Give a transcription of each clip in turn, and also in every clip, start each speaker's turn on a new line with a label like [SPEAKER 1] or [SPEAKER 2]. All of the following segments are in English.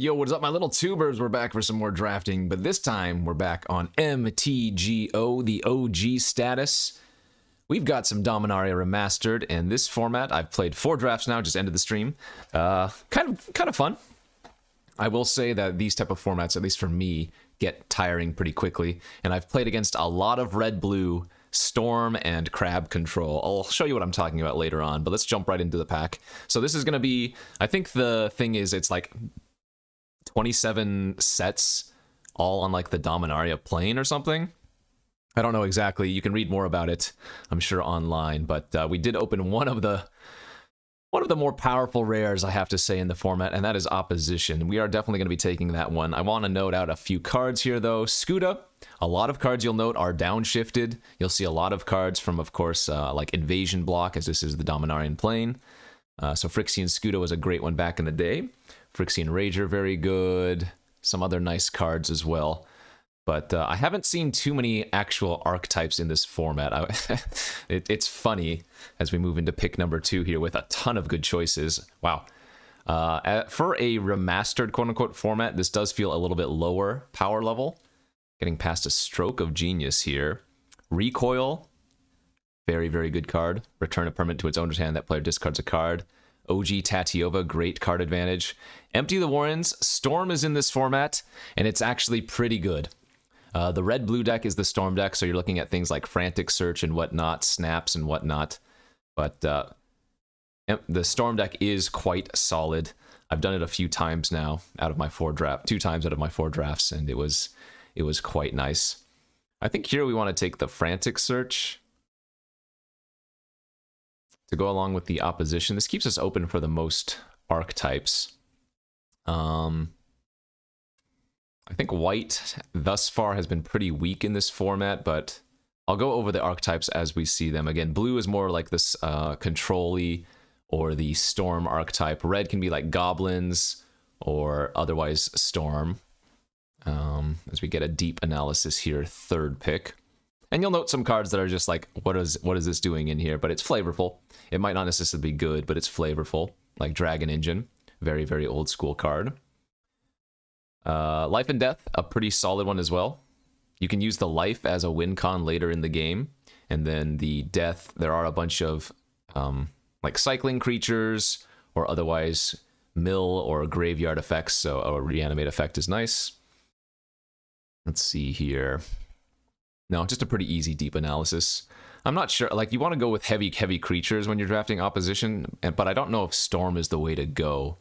[SPEAKER 1] Yo, what's up, my little tubers? We're back for some more drafting, but this time we're back on MTGO, the OG status. We've got some Dominaria Remastered, and this format, I've played 4 drafts now, just ended the stream. Kind of fun. I will say that these type of formats, at least for me, get tiring pretty quickly, and I've played against a lot of red-blue, Storm, and Crab control. I'll show you what I'm talking about later on, but let's jump right into the pack. So this is going to be, I think the thing is, it's like 27 sets all on like the Dominaria plane or something. I don't know exactly. You can read more about it, I'm sure, online, but we did open one of the more powerful rares, I have to say, in the format, and that is Opposition. We are definitely going to be taking that one. I want to note out a few cards here, though. Skuta, a lot of cards you'll note are downshifted. You'll see a lot of cards from, of course, like Invasion Block, as this is the Dominarian plane. So Phyrexian Skuta was a great one back in the day. Phyrexian Rager, very good. Some other nice cards as well. But I haven't seen too many actual archetypes in this format. It's funny as we move into pick number 2 here with a ton of good choices. Wow. For a remastered quote-unquote format, this does feel a little bit lower power level. Getting past a Stroke of Genius here. Recoil, very, very good card. Return a permanent to its owner's hand. That player discards a card. OG Tatiova, great card advantage. Empty the Warrens. Storm is in this format, and it's actually pretty good. The red-blue deck is the Storm deck, so you're looking at things like Frantic Search and whatnot, Snaps and whatnot. But the Storm deck is quite solid. I've done it a few times now out of my 4 drafts, 2 times out of my 4 drafts, and it was quite nice. I think here we want to take the Frantic Search to go along with the Opposition. This keeps us open for the most archetypes. I think white thus far has been pretty weak in this format, but I'll go over the archetypes as we see them. Again, blue is more like this control-y or the Storm archetype. Red can be like Goblins or otherwise Storm. As we get a deep analysis here, 3rd pick. And you'll note some cards that are just like, what is this doing in here? But it's flavorful. It might not necessarily be good, but it's flavorful. Like Dragon Engine, very, very old school card. Life and Death, a pretty solid one as well. You can use the Life as a win con later in the game. And then the Death, there are a bunch of like cycling creatures or otherwise mill or graveyard effects. So a reanimate effect is nice. Let's see here. No, just a pretty easy deep analysis. I'm not sure, like, you want to go with heavy creatures when you're drafting Opposition, but I don't know if Storm is the way to go.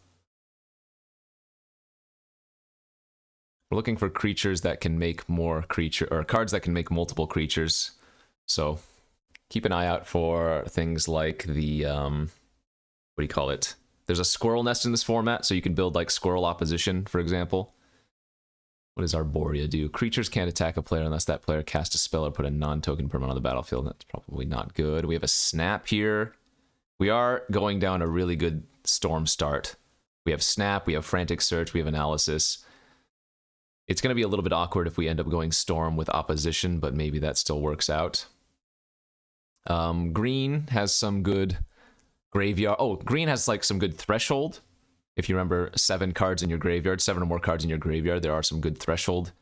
[SPEAKER 1] We're looking for creatures that can make more or cards that can make multiple creatures. So keep an eye out for things like the, what do you call it? There's a Squirrel Nest in this format, so you can build like Squirrel Opposition, for example. What does Arborea do? Creatures can't attack a player unless that player casts a spell or put a non-token permanent on the battlefield. That's probably not good. We have a Snap here. We are going down a really good Storm start. We have Snap, we have Frantic Search, we have Analysis. It's going to be a little bit awkward if we end up going Storm with Opposition, but maybe that still works out. Green has some good graveyard. Oh, green has like some good Threshold. If you remember 7 cards in your graveyard, 7 or more cards in your graveyard, there are some good Threshold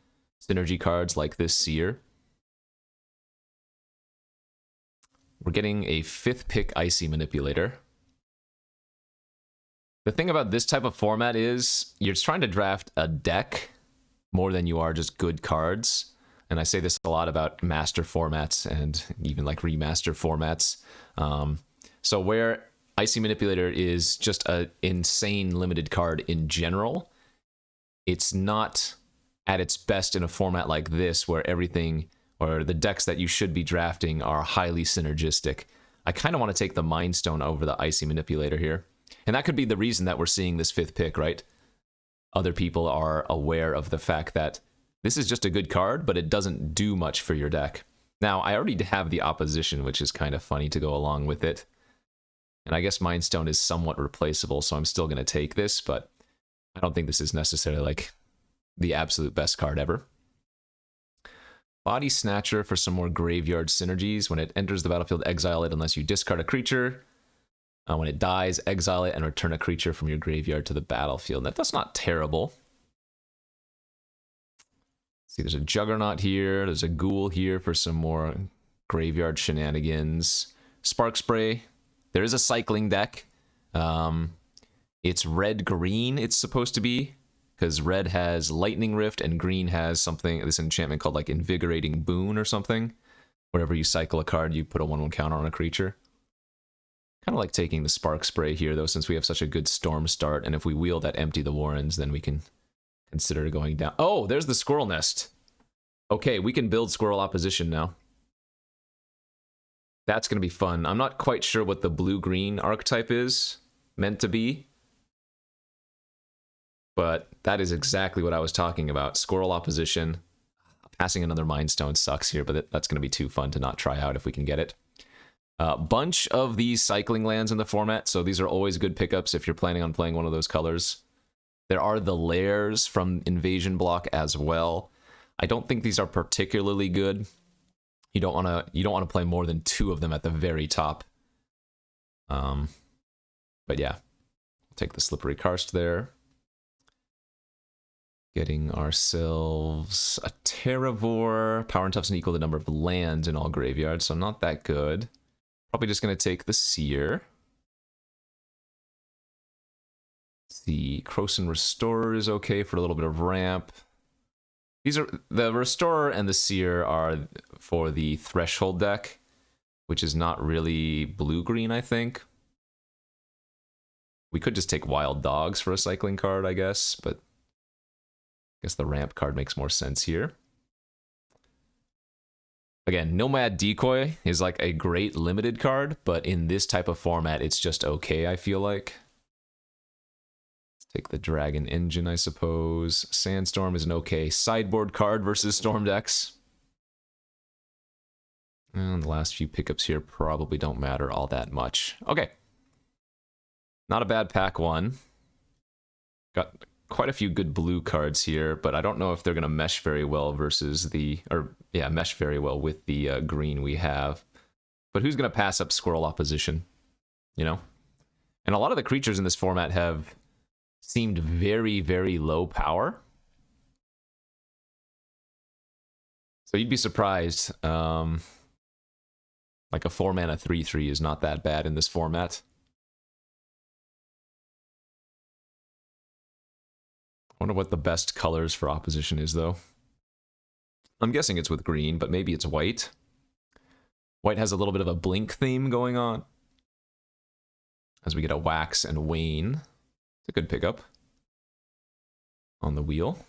[SPEAKER 1] synergy cards like this Seer. We're getting a 5th pick Icy Manipulator. The thing about this type of format is you're just trying to draft a deck more than you are just good cards. And I say this a lot about master formats and even like remaster formats. So where Icy Manipulator is just an insane limited card in general, it's not at its best in a format like this where everything or the decks that you should be drafting are highly synergistic. I kind of want to take the Mind Stone over the Icy Manipulator here. And that could be the reason that we're seeing this 5th pick, right? Other people are aware of the fact that this is just a good card, but it doesn't do much for your deck. Now, I already have the Opposition, which is kind of funny to go along with it. And I guess Mind Stone is somewhat replaceable, so I'm still going to take this, but I don't think this is necessarily like the absolute best card ever. Body Snatcher for some more graveyard synergies. When it enters the battlefield, exile it unless you discard a creature. When it dies, exile it and return a creature from your graveyard to the battlefield. That's not terrible. See, there's a Juggernaut here. There's a Ghoul here for some more graveyard shenanigans. Spark Spray. There is a cycling deck. It's red-green, it's supposed to be, because red has Lightning Rift and green has something, this enchantment called like Invigorating Boon or something. Whenever you cycle a card, you put a 1/1 counter on a creature. Kind of like taking the Spark Spray here, though, since we have such a good Storm start, and if we wheel that Empty the Warrens, then we can consider going down. Oh, there's the Squirrel Nest. Okay, we can build Squirrel Opposition now. That's going to be fun. I'm not quite sure what the blue-green archetype is meant to be, but that is exactly what I was talking about. Squirrel Opposition. Passing another Mind Stone sucks here, but that's going to be too fun to not try out if we can get it. Bunch of these cycling lands in the format, so these are always good pickups if you're planning on playing one of those colors. There are the Lairs from Invasion Block as well. I don't think these are particularly good. You don't want to play more than 2 of them at the very top. But yeah, we'll take the Slippery Karst there. Getting ourselves a Terravore. Power and Tough's equal the number of lands in all graveyards, so not that good. Probably just going to take the Seer. The Krosan Restorer is okay for a little bit of ramp. These are the Restorer and the Seer are for the Threshold deck, which is not really blue-green, I think. We could just take Wild Dogs for a cycling card, I guess, but I guess the ramp card makes more sense here. Again, Nomad Decoy is like a great limited card, but in this type of format, it's just okay, I feel like. Let's take the Dragon Engine, I suppose. Sandstorm is an okay sideboard card versus Storm decks. And the last few pickups here probably don't matter all that much. Okay. Not a bad pack one. Got quite a few good blue cards here, but I don't know if they're going to mesh very well versus the, or yeah, mesh very well with the green we have. But who's going to pass up Squirrel Opposition, you know? And a lot of the creatures in this format have seemed very, very low power. So you'd be surprised. Like a 4-mana 3/3 is not that bad in this format. I wonder what the best colors for opposition is, though. I'm guessing it's with green, but maybe it's white. White has a little bit of a blink theme going on. As we get a Wax and Wane. It's a good pickup. On the wheel.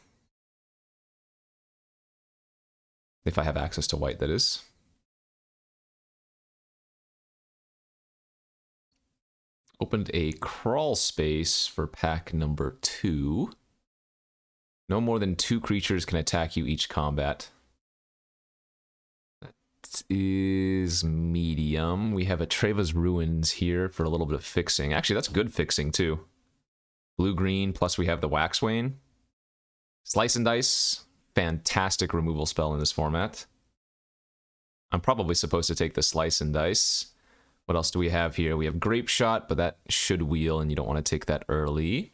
[SPEAKER 1] If I have access to white, that is. Opened a crawl space for pack number 2. No more than 2 creatures can attack you each combat. That is medium. We have a Treva's Ruins here for a little bit of fixing. Actually, that's good fixing, too. Blue-green, plus we have the Waxwane. Slice and Dice. Fantastic removal spell in this format. I'm probably supposed to take the Slice and Dice. What else do we have here? We have Grape Shot, but that should wheel, and you don't want to take that early.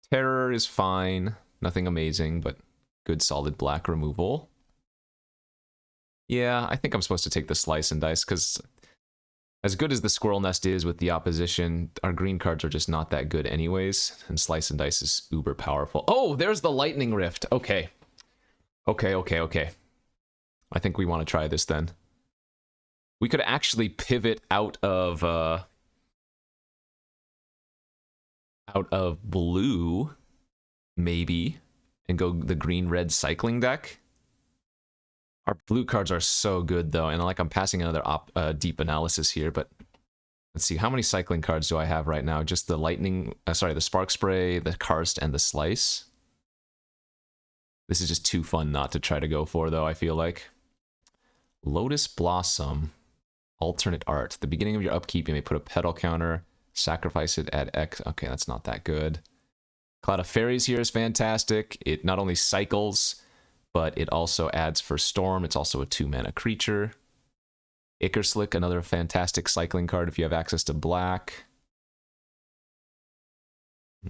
[SPEAKER 1] Terror is fine. Nothing amazing, but good solid black removal. Yeah, I think I'm supposed to take the Slice and Dice, because as good as the Squirrel Nest is with the opposition, our green cards are just not that good anyways, and Slice and Dice is uber powerful. Oh, there's the Lightning Rift. Okay. Okay. I think we want to try this then. We could actually pivot out of blue, maybe, and go the green-red cycling deck. Our blue cards are so good, though, and like I'm passing another deep analysis here, but let's see, how many cycling cards do I have right now? Just the lightning, the Spark Spray, the Karst, and the Slice. This is just too fun not to try to go for, though, I feel like. Lotus Blossom. Alternate art. At the beginning of your upkeep, you may put a petal counter, sacrifice it, add X. Okay, that's not that good. Cloud of Fairies here is fantastic. It not only cycles, but it also adds for Storm. It's also a 2-mana creature. Ickerslick, another fantastic cycling card if you have access to black.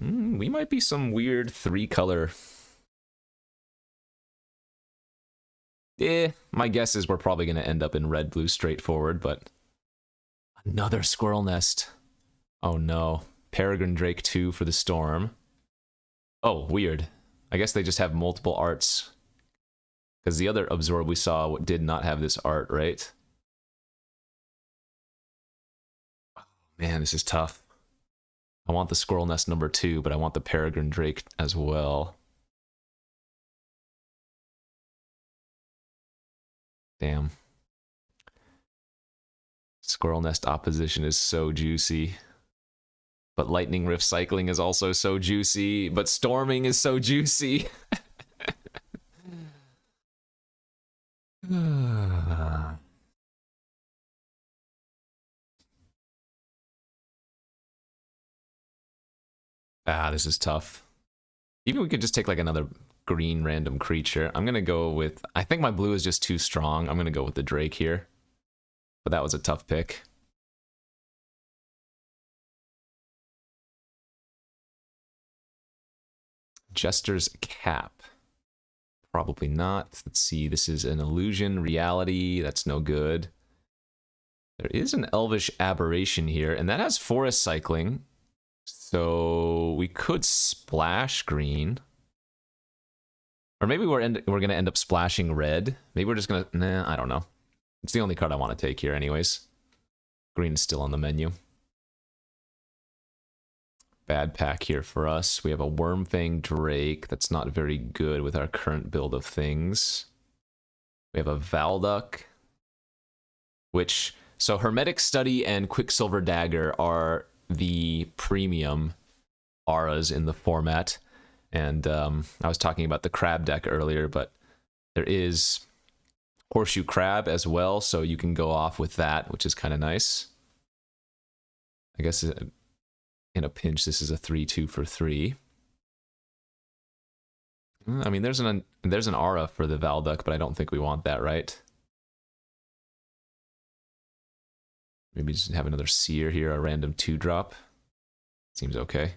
[SPEAKER 1] We might be some weird 3-color My guess is we're probably going to end up in red-blue straightforward, but... Another squirrel nest. Oh no. Peregrine Drake 2 for the Storm. Oh, weird. I guess they just have multiple arts. Because the other Absorb we saw did not have this art, right? Oh, man, this is tough. I want the Squirrel Nest number 2, but I want the Peregrine Drake as well. Damn. Squirrel Nest opposition is so juicy. But Lightning Rift cycling is also so juicy. But storming is so juicy. This is tough. Even we could just take like another green random creature. I'm gonna go with... I think my blue is just too strong. I'm gonna go with the Drake here. But that was a tough pick. Jester's Cap. Probably not. Let's see. This is an illusion, reality. That's no good. There is an Elvish Aberration here, and that has forest cycling. So we could splash green. Or maybe we're going to end up splashing red. Maybe we're just going to... Nah, I don't know. It's the only card I want to take here anyways. Green is still on the menu. Bad pack here for us. We have a Wormfang Drake. That's not very good with our current build of things. We have a Valduck. Which... So Hermetic Study and Quicksilver Dagger are the premium auras in the format. And I was talking about the crab deck earlier, but there is Horseshoe Crab as well, so you can go off with that, which is kind of nice. I guess in a pinch, this is a 3-2 for 3. I mean, there's an aura for the Valduck, but I don't think we want that, right? Maybe just have another Seer here, a random 2-drop. Seems okay.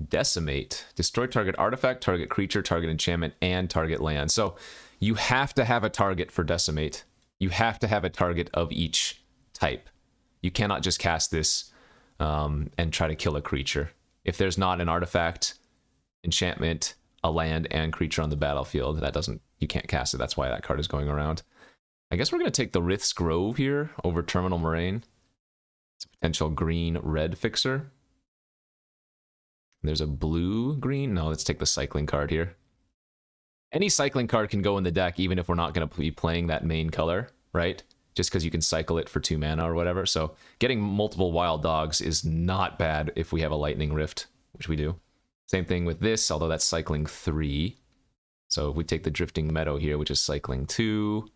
[SPEAKER 1] Decimate. Destroy target artifact, target creature, target enchantment, and target land. So you have to have a target for Decimate. You have to have a target of each type. You cannot just cast this and try to kill a creature. If there's not an artifact, enchantment, a land, and creature on the battlefield, you can't cast it. That's why that card is going around. I guess we're going to take the Rith's Grove here over Terminal Moraine. It's a potential green-red fixer. There's a blue-green. No, let's take the cycling card here. Any cycling card can go in the deck, even if we're not going to be playing that main color, right? Just because you can cycle it for 2 mana or whatever. So getting multiple wild dogs is not bad if we have a Lightning Rift, which we do. Same thing with this, although that's cycling 3. So if we take the Drifting Meadow here, which is cycling 2.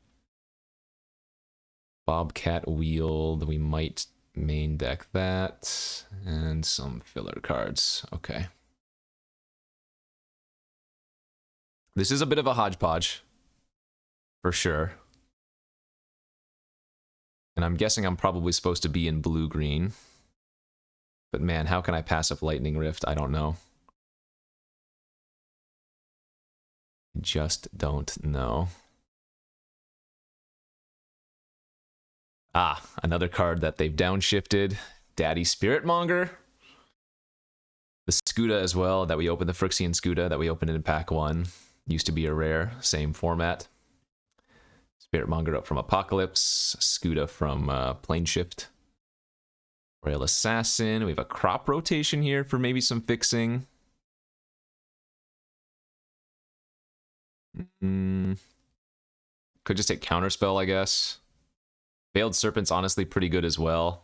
[SPEAKER 1] Bobcat Wield, we might main deck that. And some filler cards. Okay. This is a bit of a hodgepodge. For sure. And I'm guessing I'm probably supposed to be in blue-green. But man, how can I pass up Lightning Rift? I don't know. Just don't know. Ah, another card that they've downshifted. Daddy Spiritmonger. The Scuda as well, that we opened, the Phyrexian Scuda that we opened in pack 1. Used to be a rare, same format. Spiritmonger up from Apocalypse. Scuda from Planeshift. Royal Assassin. We have a crop rotation here for maybe some fixing. Could just take Counterspell, I guess. Veiled Serpent's honestly pretty good as well.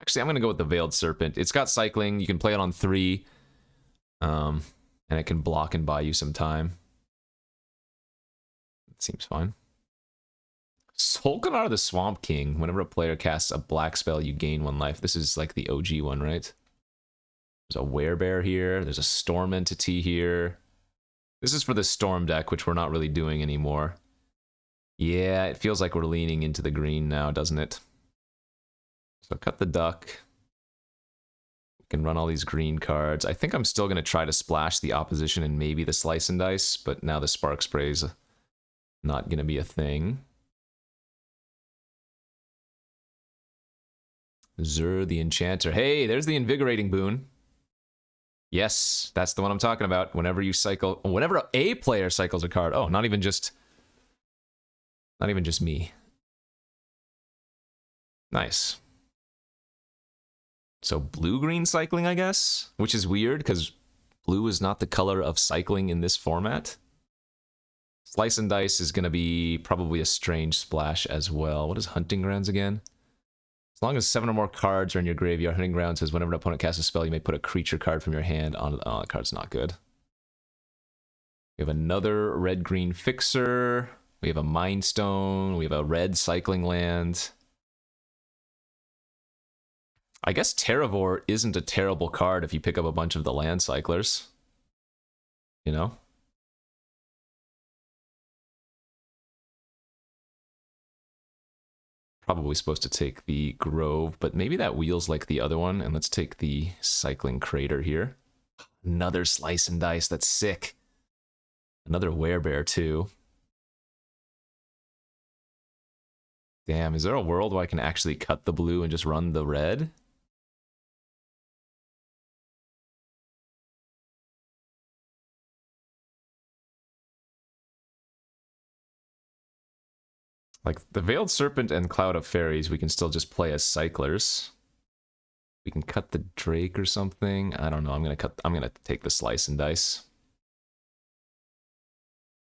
[SPEAKER 1] Actually, I'm going to go with the Veiled Serpent. It's got cycling. You can play it on 3. And it can block and buy you some time. It seems fine. Solkanar the Swamp King. Whenever a player casts a black spell, you gain 1 life. This is like the OG one, right? There's a Werebear here. There's a Storm Entity here. This is for the Storm deck, which we're not really doing anymore. Yeah, it feels like we're leaning into the green now, doesn't it? So cut the duck. Can run all these green cards. I think I'm still going to try to splash the opposition and maybe the Slice and Dice, but now the Spark Spray's not going to be a thing. Zur the Enchanter. Hey, there's the Invigorating Boon. Yes, that's the one I'm talking about. Whenever you cycle, whenever a player cycles a card. Oh, not even just me. Nice. So blue-green cycling, I guess? Which is weird, because blue is not the color of cycling in this format. Slice and Dice is going to be probably a strange splash as well. What is Hunting Grounds again? As long as 7 or more cards are in your graveyard, Hunting Grounds says whenever an opponent casts a spell, you may put a creature card from your hand on... Oh, that card's not good. We have another red-green fixer. We have a Mind Stone. We have a red cycling land. I guess Terravore isn't a terrible card if you pick up a bunch of the land cyclers. You know? Probably supposed to take the Grove, but maybe that wheels like the other one, and let's take the Cycling Crater here. Another Slice and Dice, that's sick. Another Werebear too. Damn, is there a world where I can actually cut the blue and just run the red? Like, the Veiled Serpent and Cloud of Fairies, we can still just play as cyclers. We can cut the Drake or something. I don't know, I'm gonna take the Slice and Dice.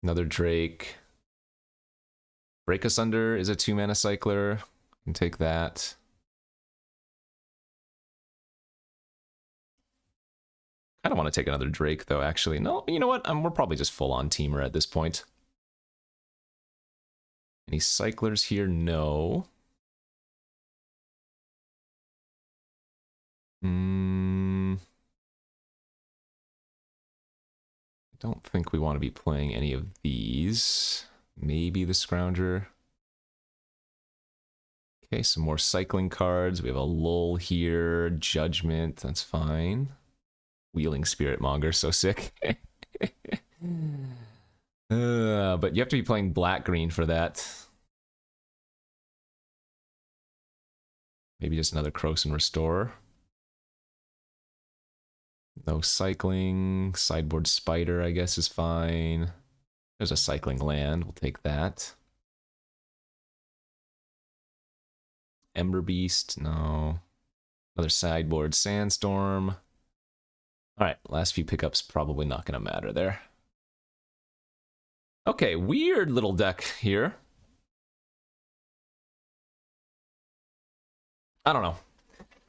[SPEAKER 1] Another Drake. Break Asunder is a 2-mana cycler. I can take that. I don't want to take another Drake, though, actually. No, you know what? We're probably just full-on Teamer at this point. Any cyclers here? No. I don't think we want to be playing any of these. Maybe the Scrounger. Okay, some more cycling cards. We have a Lull here. Judgment, that's fine. Wheeling Spiritmonger, so sick. But you have to be playing black-green for that. Maybe just another Krosan Restorer. No cycling. Sideboard Spider, I guess, is fine. There's a cycling land. We'll take that. Ember Beast, no. Another sideboard Sandstorm. Alright, last few pickups probably not going to matter there. Okay, weird little deck here. I don't know.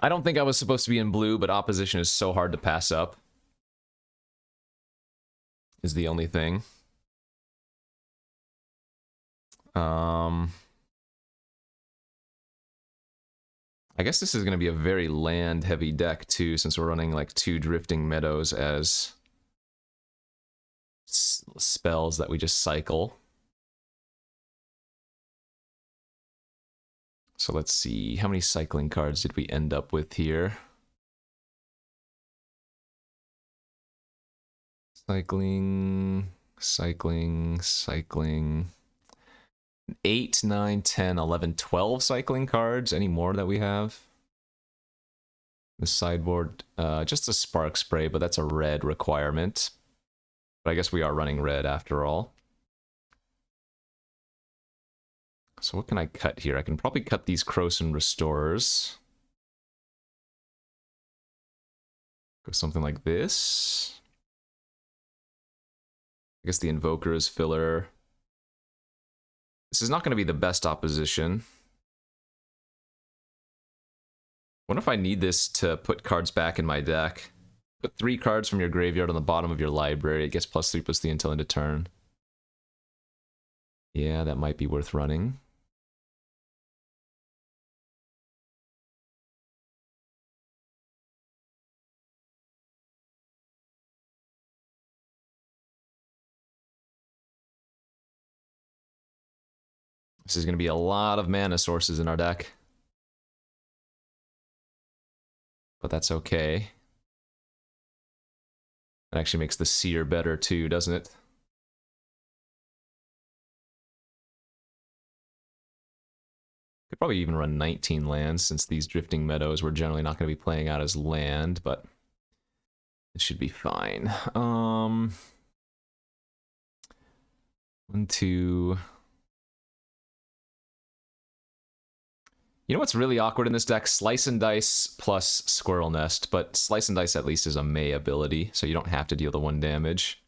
[SPEAKER 1] I don't think I was supposed to be in blue, but opposition is so hard to pass up. Is the only thing. I guess this is going to be a very land-heavy deck, too, since we're running, like, 2 Drifting Meadows as spells that we just cycle. So let's see, how many cycling cards did we end up with here? Cycling... 8, 9, 10, 11, 12 cycling cards. Any more that we have? The sideboard, just a Spark Spray, but that's a red requirement. But I guess we are running red after all. So what can I cut here? I can probably cut these Krosan Restorers. Go something like this. I guess the Invoker is filler. This is not going to be the best opposition. What if I need this to put cards back in my deck? Put 3 cards from your graveyard on the bottom of your library. It gets +3/+3 until end of turn. Yeah, that might be worth running. This is going to be a lot of mana sources in our deck. But that's okay. That actually makes the Seer better too, doesn't it? Could probably even run 19 lands, since these Drifting Meadows we're generally not going to be playing out as land, but it should be fine. 1, 2... You know what's really awkward in this deck? Slice and Dice plus Squirrel Nest, but Slice and Dice at least is a May ability, so you don't have to deal the 1 damage.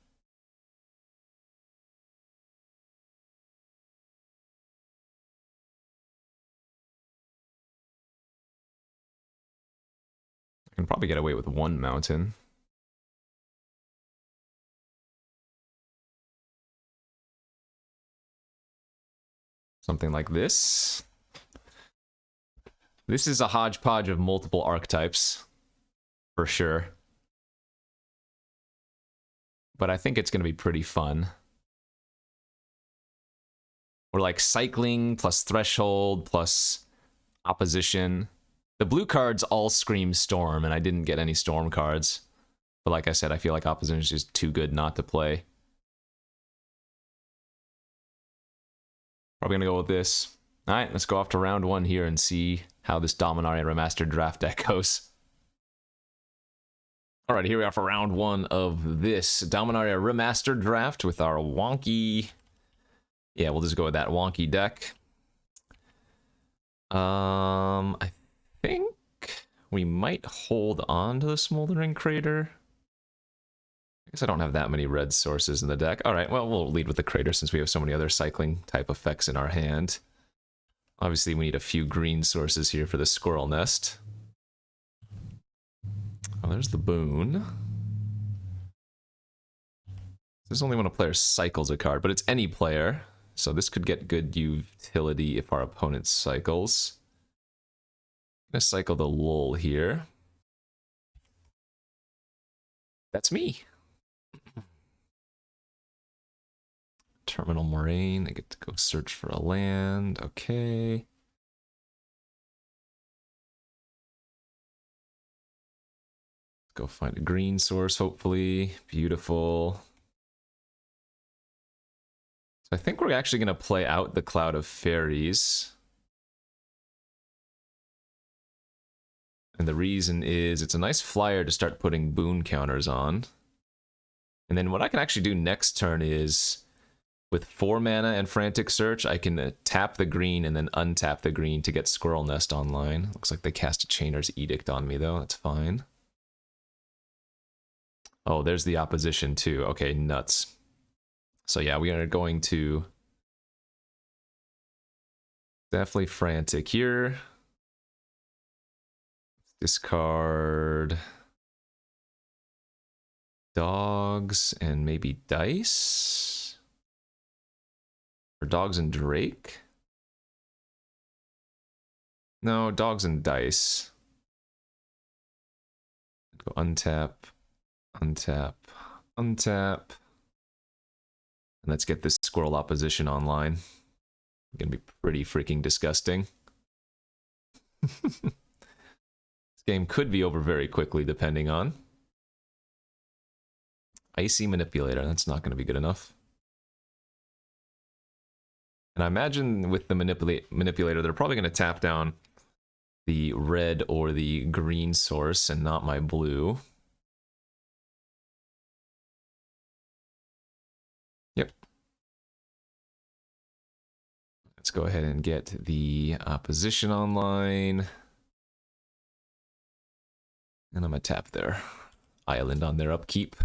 [SPEAKER 1] I can probably get away with 1 mountain. Something like this. This is a hodgepodge of multiple archetypes, for sure. But I think it's going to be pretty fun. We're like cycling plus threshold plus opposition. The blue cards all scream storm, and I didn't get any storm cards. But like I said, I feel like opposition is just too good not to play. Probably going to go with this. All right, let's go off to round 1 here and see how this Dominaria Remastered draft deck goes. All right, here we are for round 1 of this Dominaria Remastered draft with our wonky... Yeah, we'll just go with that wonky deck. I think we might hold on to the Smoldering Crater. I guess I don't have that many red sources in the deck. All right, well, we'll lead with the Crater since we have so many other cycling type effects in our hand. Obviously, we need a few green sources here for the Squirrel Nest. Oh, there's the Boon. This is only when a player cycles a card, but it's any player. So this could get good utility if our opponent cycles. I'm gonna cycle the Lull here. That's me. Terminal Moraine, I get to go search for a land, okay. Go find a green source, hopefully. Beautiful. So I think we're actually going to play out the Cloud of Fairies. And the reason is it's a nice flyer to start putting boon counters on. And then what I can actually do next turn is, with 4 mana and Frantic Search, I can tap the green and then untap the green to get Squirrel Nest online. Looks like they cast a Chainer's Edict on me, though. That's fine. Oh, there's the opposition, too. Okay, nuts. So yeah, we are going to... Definitely Frantic here. Discard... Dogs and maybe Dice? Or Dogs and Drake? No, Dogs and Dice. Go untap, untap, untap. And let's get this Squirrel opposition online. Gonna be pretty freaking disgusting. This game could be over very quickly, depending on. Icy Manipulator, that's not going to be good enough. And I imagine with the Manipulator, they're probably going to tap down the red or the green source and not my blue. Yep. Let's go ahead and get the opposition online. And I'm going to tap their island on their upkeep.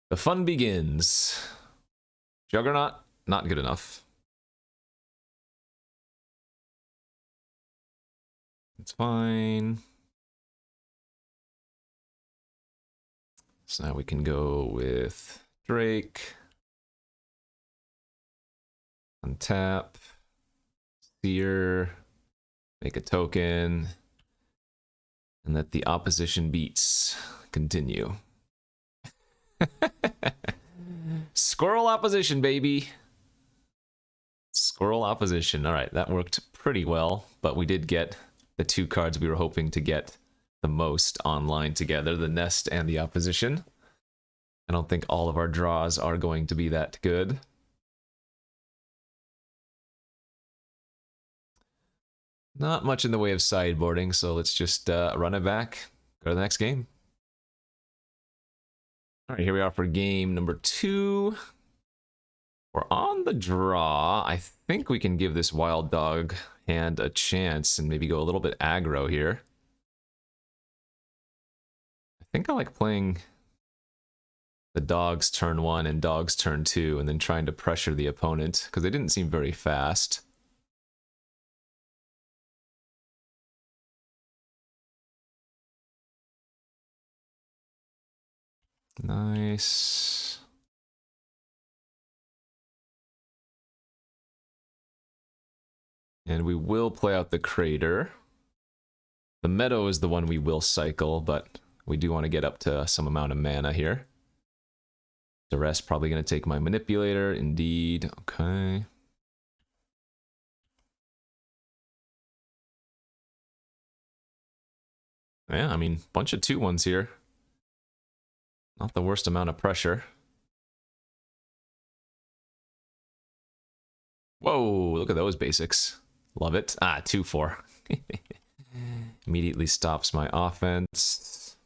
[SPEAKER 1] The fun begins. Juggernaut, not good enough. It's fine. So now we can go with Drake. Untap. Seer. Make a token. And let the opposition beats continue. Squirrel opposition, baby. Squirrel opposition. All right, that worked pretty well, but we did get the two cards we were hoping to get the most online together, the Nest and the Opposition. I don't think all of our draws are going to be that good. Not much in the way of sideboarding, so let's just run it back. Go to the next game. All right, here we are for game number 2. We're on the draw. I think we can give this Wild Dog hand a chance and maybe go a little bit aggro here. I think I like playing the Dogs turn 1 and Dogs turn 2 and then trying to pressure the opponent because they didn't seem very fast. Nice. And we will play out the Crater. The Meadow is the one we will cycle, but we do want to get up to some amount of mana here. The rest probably going to take my Manipulator. Indeed. Okay. Yeah, I mean, bunch of 2-1s here. Not the worst amount of pressure. Whoa, look at those basics. Love it. Ah, 2-4. Immediately stops my offense.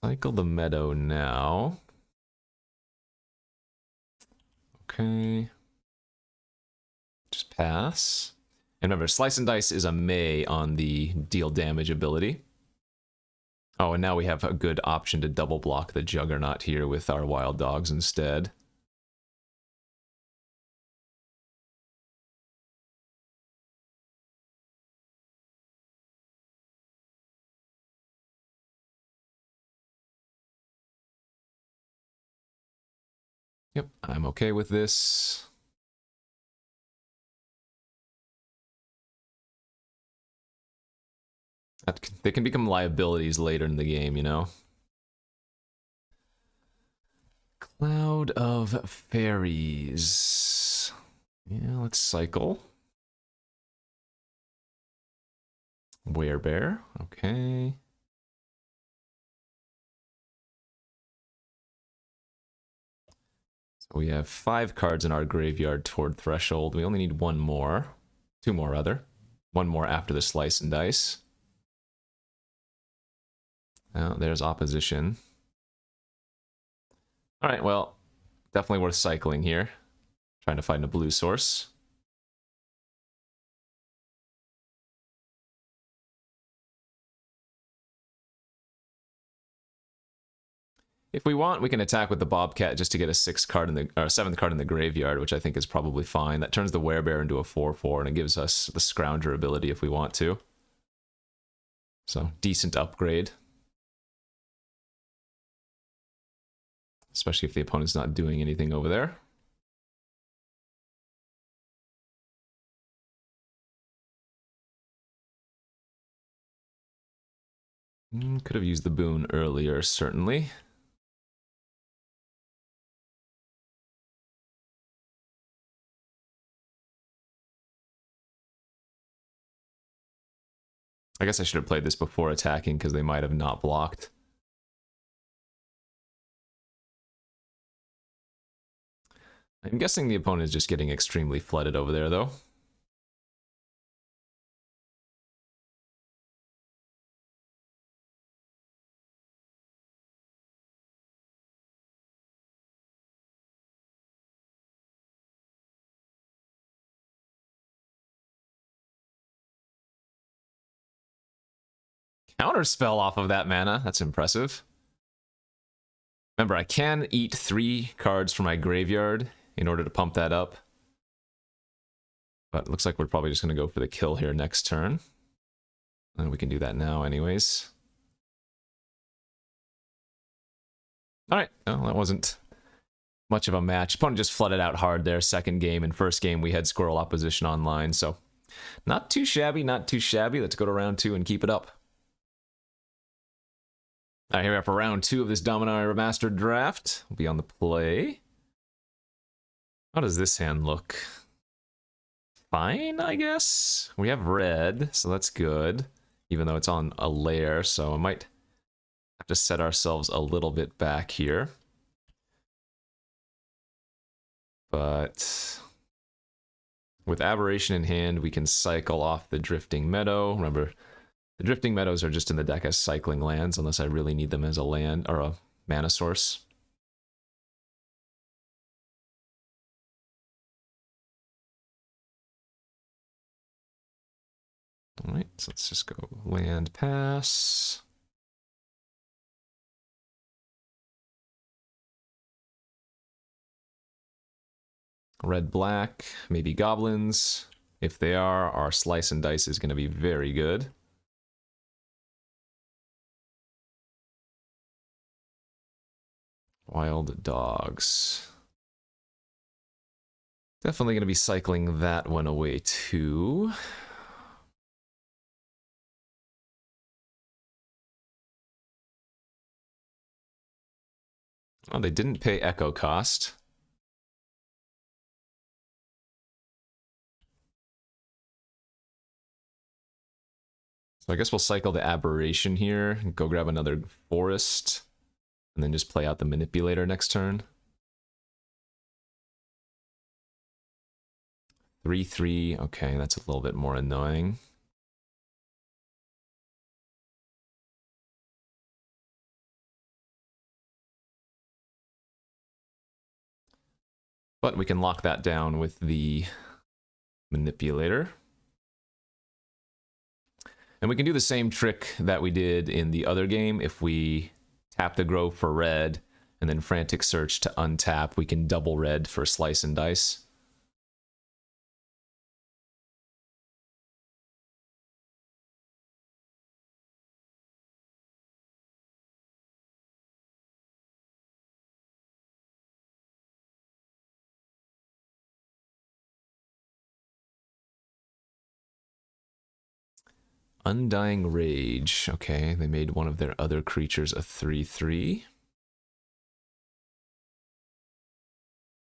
[SPEAKER 1] Cycle the Meadow now. Okay. Just pass. And remember, Slice and Dice is a May on the deal damage ability. Oh, and now we have a good option to double block the Juggernaut here with our Wild Dogs instead. Yep, I'm okay with this. They can become liabilities later in the game, you know? Cloud of Fairies. Yeah, let's cycle. Werebear, okay. So we have 5 cards in our graveyard toward Threshold. We only need 1 more. 2 more, rather. 1 more after the Slice and Dice. Oh, there's Opposition. Alright, well, definitely worth cycling here. Trying to find a blue source. If we want, we can attack with the Bobcat just to get a 6th card in the or 7th card in the graveyard, which I think is probably fine. That turns the Werebear into a 4/4, and it gives us the Scrounger ability if we want to. So, decent upgrade. Especially if the opponent's not doing anything over there. Could have used the boon earlier, certainly. I guess I should have played this before attacking because they might have not blocked. I'm guessing the opponent is just getting extremely flooded over there, though. Counterspell off of that mana. That's impressive. Remember, I can eat 3 cards from my graveyard in order to pump that up. But it looks like we're probably just going to go for the kill here next turn. And we can do that now anyways. Alright, well, that wasn't much of a match. Opponent just flooded out hard there. Second game and first game we had Squirrel Opposition online, so not too shabby, not too shabby. Let's go to round 2 and keep it up. All right, here we are for round 2 of this Dominaria Remastered draft. We'll be on the play. How does this hand look? fine, I guess. We have red, so that's good. Even though it's on a layer, so I might have to set ourselves a little bit back here. But with Aberration in hand, we can cycle off the Drifting Meadow. Remember, the Drifting Meadows are just in the deck as cycling lands, unless I really need them as a land or a mana source. Alright, so let's just go land pass. Red black, maybe goblins. If they are, our slice and dice is going to be very good. Wild dogs. Definitely going to be cycling that one away too. Oh, they didn't pay echo cost. So I guess we'll cycle the Aberration here, and go grab another forest, and then just play out the Manipulator next turn. 3/3, okay, that's a little bit more annoying. But we can lock that down with the Manipulator. And we can do the same trick that we did in the other game. If we tap the Grove for red, and then Frantic Search to untap, we can double red for Slice and Dice. Undying Rage. Okay, they made one of their other creatures a 3/3.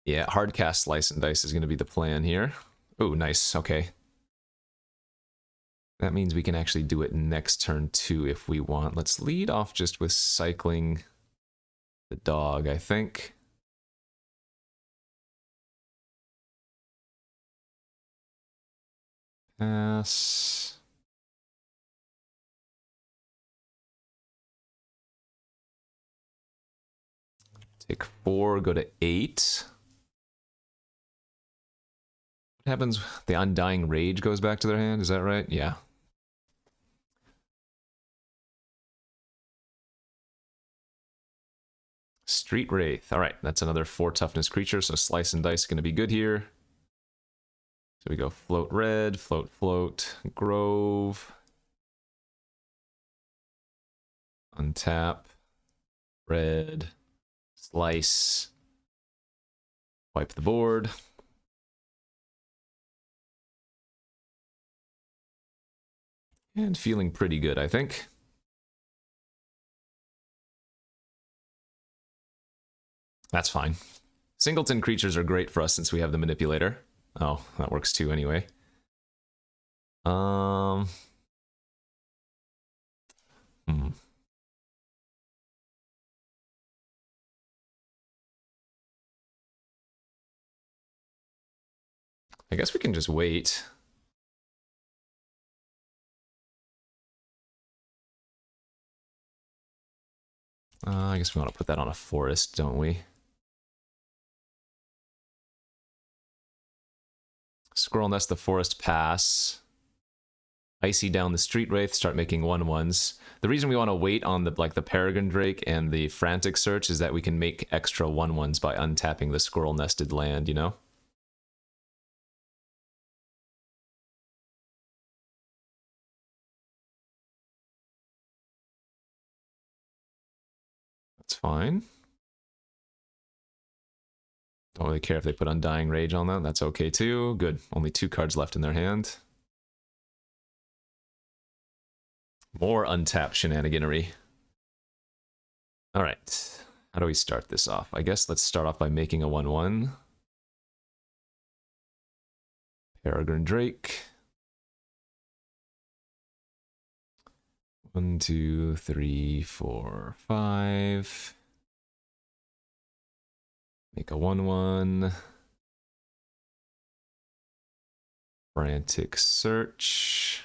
[SPEAKER 1] Yeah, hardcast Slice and Dice is going to be the plan here. Oh, nice. Okay. That means we can actually do it next turn too if we want. Let's lead off just with cycling the dog, I think. Pass. Take 4, go to 8. What happens? The Undying Rage goes back to their hand, is that right? Yeah. Street Wraith. Alright, that's another 4 toughness creature, so Slice and Dice is going to be good here. So we go float red, float float, Grove. Untap. Red. Slice. Wipe the board. And feeling pretty good, I think. That's fine. Singleton creatures are great for us since we have the Manipulator. Oh, that works too anyway. I guess we can just wait. I guess we want to put that on a forest, don't we? Squirrel Nest the Forest pass. Icy down the Street Wraith, start making 1/1s. The reason we want to wait on the the Peregrine Drake and the Frantic Search is that we can make extra 1/1s by untapping the Squirrel Nested land, you know? That's fine. Don't really care if they put Undying Rage on that. That's okay too. Good. Only 2 cards left in their hand. More untapped shenaniganery. Alright. How do we start this off? I guess let's start off by making a 1/1. Peregrine Drake. 1, 2, 3, 4, 5. Make a 1/1. Frantic Search.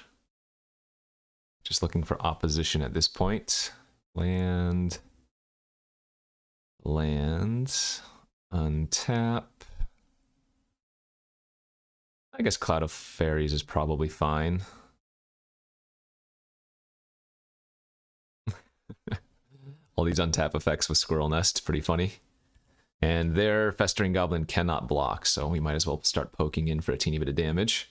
[SPEAKER 1] Just looking for opposition at this point. Land. Untap. I guess Cloud of Fairies is probably fine. All these untap effects with Squirrel Nest, pretty funny. And their Festering Goblin cannot block, so we might as well start poking in for a teeny bit of damage.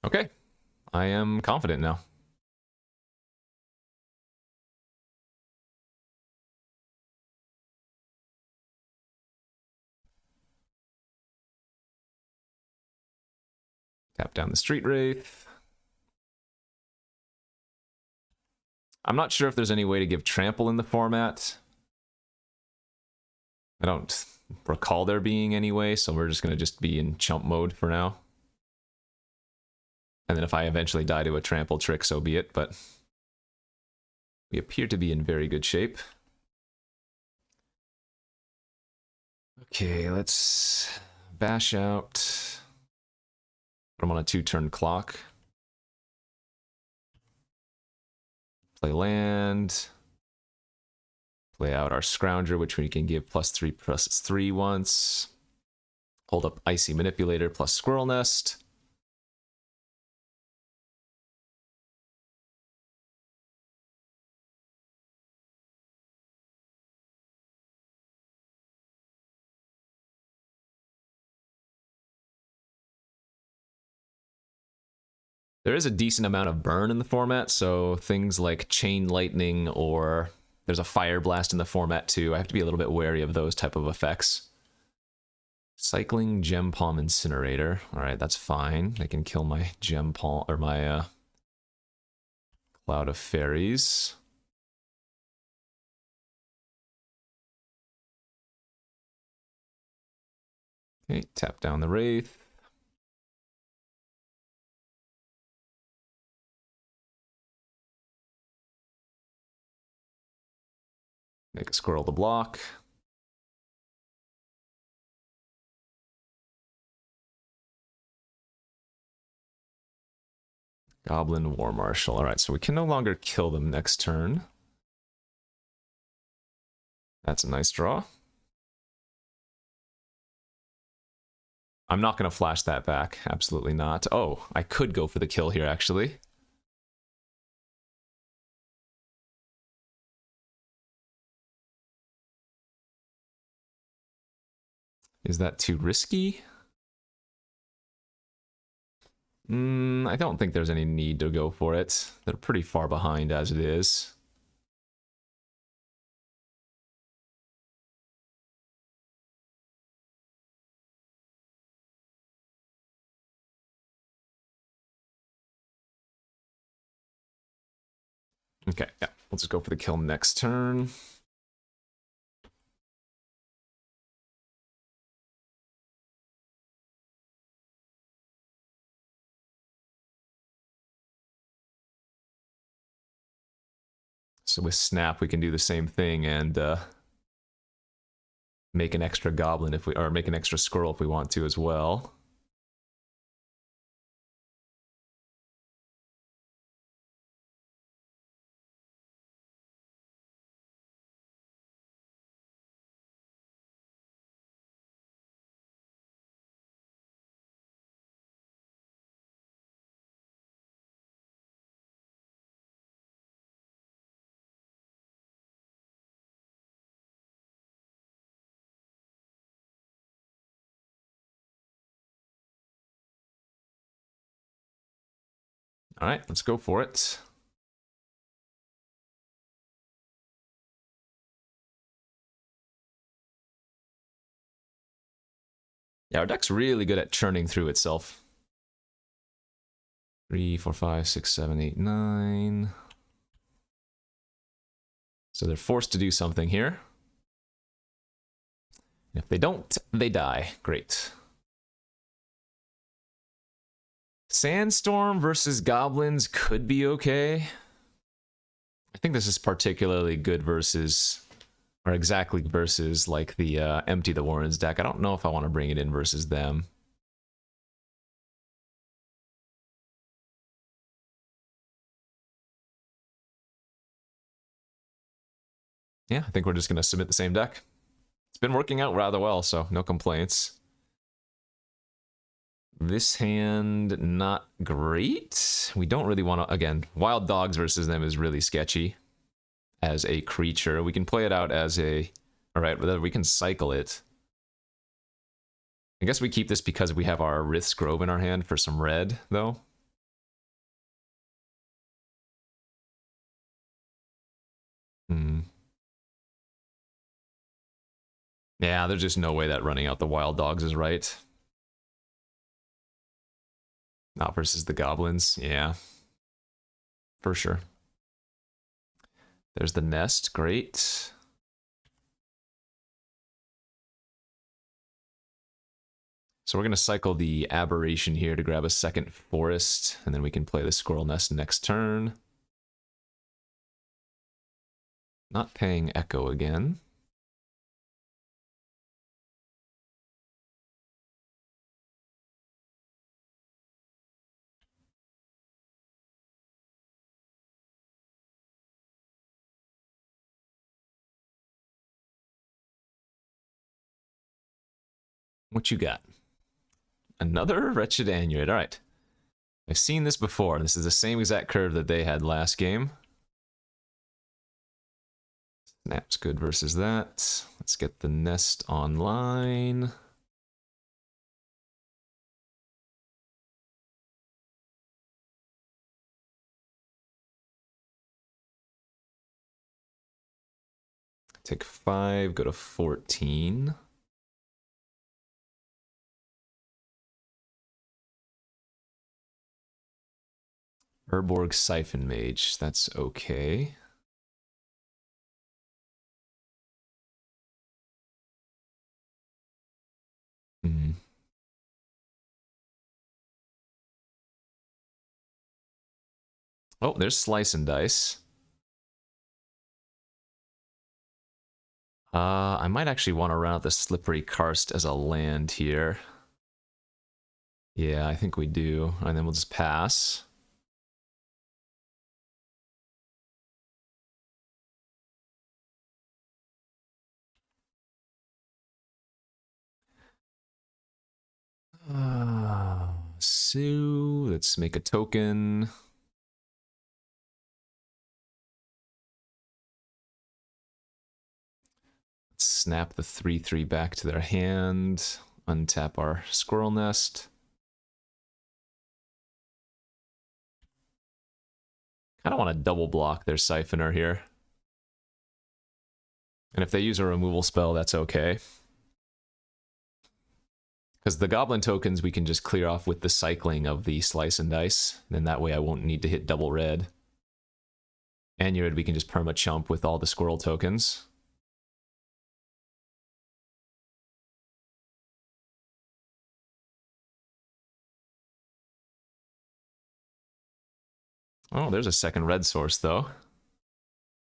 [SPEAKER 1] Okay, I am confident now. Tap down the Street Wraith. I'm not sure if there's any way to give Trample in the format. I don't recall there being any way, so we're just going to be in chump mode for now. And then if I eventually die to a Trample trick, so be it, but we appear to be in very good shape. Okay, let's bash out. Put him on a 2-turn clock. Play land. Play out our Scrounger, which we can give +3/+3 once. Hold up Icy Manipulator plus Squirrel Nest. There is a decent amount of burn in the format, so things like Chain Lightning or there's a Fire Blast in the format too. I have to be a little bit wary of those type of effects. Cycling Gem Palm Incinerator. All right, that's fine. I can kill my Gem Palm or my Cloud of Fairies. Okay, tap down the Wraith. Make a Squirrel to block. Goblin War Marshal. All right, so we can no longer kill them next turn. That's a nice draw. I'm not going to flash that back. Absolutely not. Oh, I could go for the kill here, actually. Is that too risky? I don't think there's any need to go for it. They're pretty far behind as it is. Okay, yeah, we'll just go for the kill next turn. So with Snap, we can do the same thing and make an extra goblin if we, or make an extra squirrel if we want to as well. All right, let's go for it. Yeah, our deck's really good at churning through itself. 3, 4, 5, 6, 7, 8, 9. So they're forced to do something here. If they don't, they die. Great. Sandstorm versus goblins could be okay. I think this is particularly good versus, or exactly versus, like the Empty the Warrens deck. I don't know if I want to bring it in versus them. Yeah, I think we're just going to submit the same deck. It's been working out rather well, so no complaints. This hand, not great. We don't really want to, again, Wild Dogs versus them is really sketchy as a creature. We can play it out as a, all right, we can cycle it. I guess we keep this because we have our Rith's Grove in our hand for some red, though. Yeah, there's just no way that running out the Wild Dogs is right. Not versus the goblins, yeah. For sure. There's the nest, great. So we're going to cycle the Aberration here to grab a second forest, and then we can play the Squirrel Nest next turn. Not paying Echo again. What you got? Another Wretched Anurid, alright. I've seen this before. This is the same exact curve that they had last game. Snap's good versus that. Let's get the nest online. Take 5, go to 14. Urborg Siphon Mage, that's okay. Oh, there's Slice and Dice. I might actually want to run out the Slippery Karst as a land here. Yeah, I think we do. And then we'll just pass. Sue, let's make a token. Let's snap the 3/3 back to their hand. Untap our Squirrel Nest. Kind of want to double block their Siphoner here. And if they use a removal spell, that's okay. Because the Goblin tokens we can just clear off with the cycling of the Slice and Dice. Then that way I won't need to hit double red. Anurid we can just perma-chump with all the Squirrel tokens. Oh, there's a second red source, though.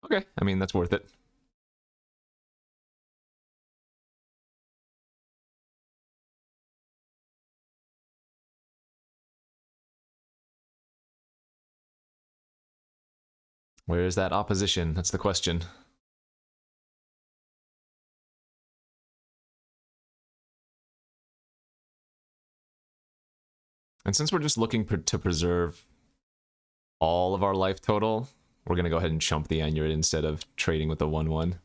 [SPEAKER 1] Okay, I mean, that's worth it. Where is that opposition? That's the question. And since we're just looking to preserve all of our life total, we're going to go ahead and chump the Anurid instead of trading with the 1/1.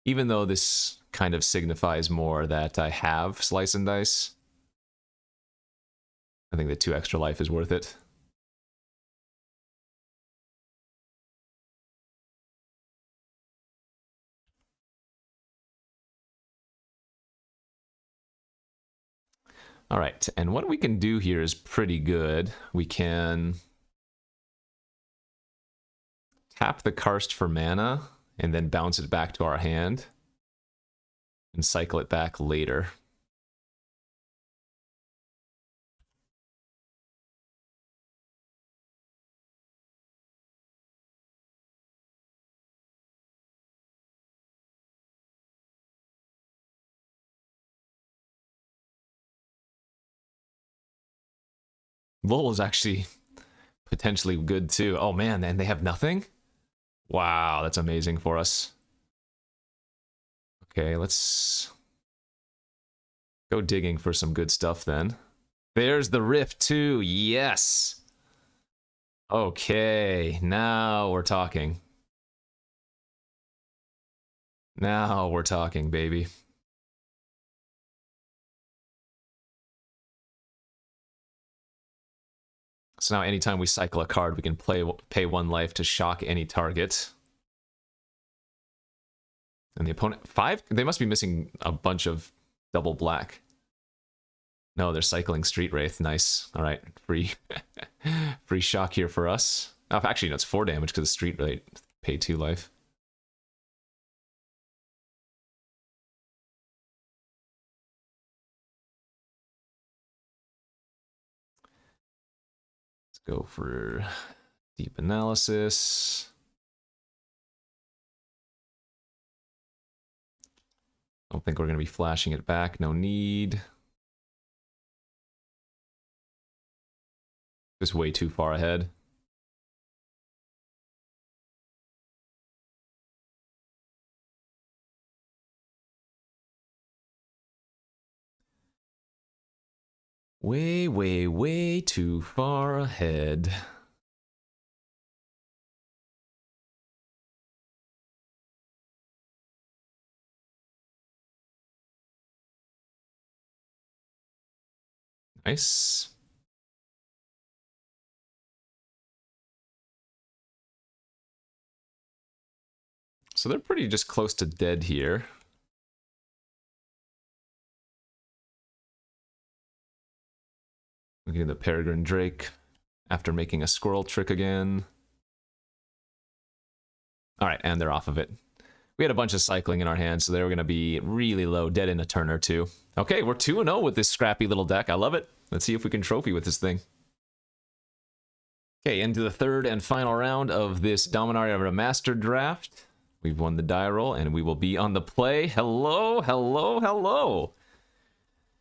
[SPEAKER 1] Even though this kind of signifies more that I have Slice and Dice, I think the 2 extra life is worth it. All right, and what we can do here is pretty good. We can tap the Karst for mana, and then bounce it back to our hand, and cycle it back later. Lol is actually potentially good too. Oh man, and they have nothing? Wow, that's amazing for us. Okay, let's go digging for some good stuff then. There's the Rift too, yes! Okay, now we're talking. Now we're talking, baby. So now anytime we cycle a card, we can pay 1 life to shock any target. And the opponent... 5? They must be missing a bunch of double black. No, they're cycling Street Wraith. Nice. Alright, free free shock here for us. Oh, actually, no, it's 4 damage because the Street Wraith pay 2 life. Let's go for deep analysis. Don't think we're going to be flashing it back. No need. Just way too far ahead. Way, way, way too far ahead. Nice. So they're pretty just close to dead here. Looking at the Peregrine Drake after making a squirrel trick again. Alright, and they're off of it. We had a bunch of cycling in our hands, so they were going to be really low, dead in a turn or two. Okay, we're 2-0 with this scrappy little deck. I love it. Let's see if we can trophy with this thing. Okay, into the third and final round of this Dominaria Remastered draft. We've won the die roll, and we will be on the play. Hello, hello, hello.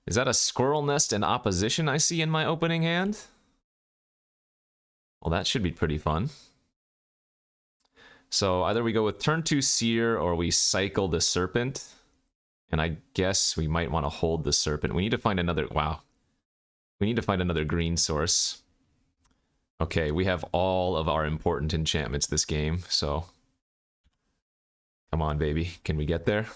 [SPEAKER 1] Is that a squirrel nest in opposition I see in my opening hand? Well, that should be pretty fun. So either we go with turn 2 Seer or we cycle the Serpent. And I guess we might want to hold the Serpent. We need to find another... Wow. We need to find another green source. Okay, we have all of our important enchantments this game, so... Come on, baby. Can we get there?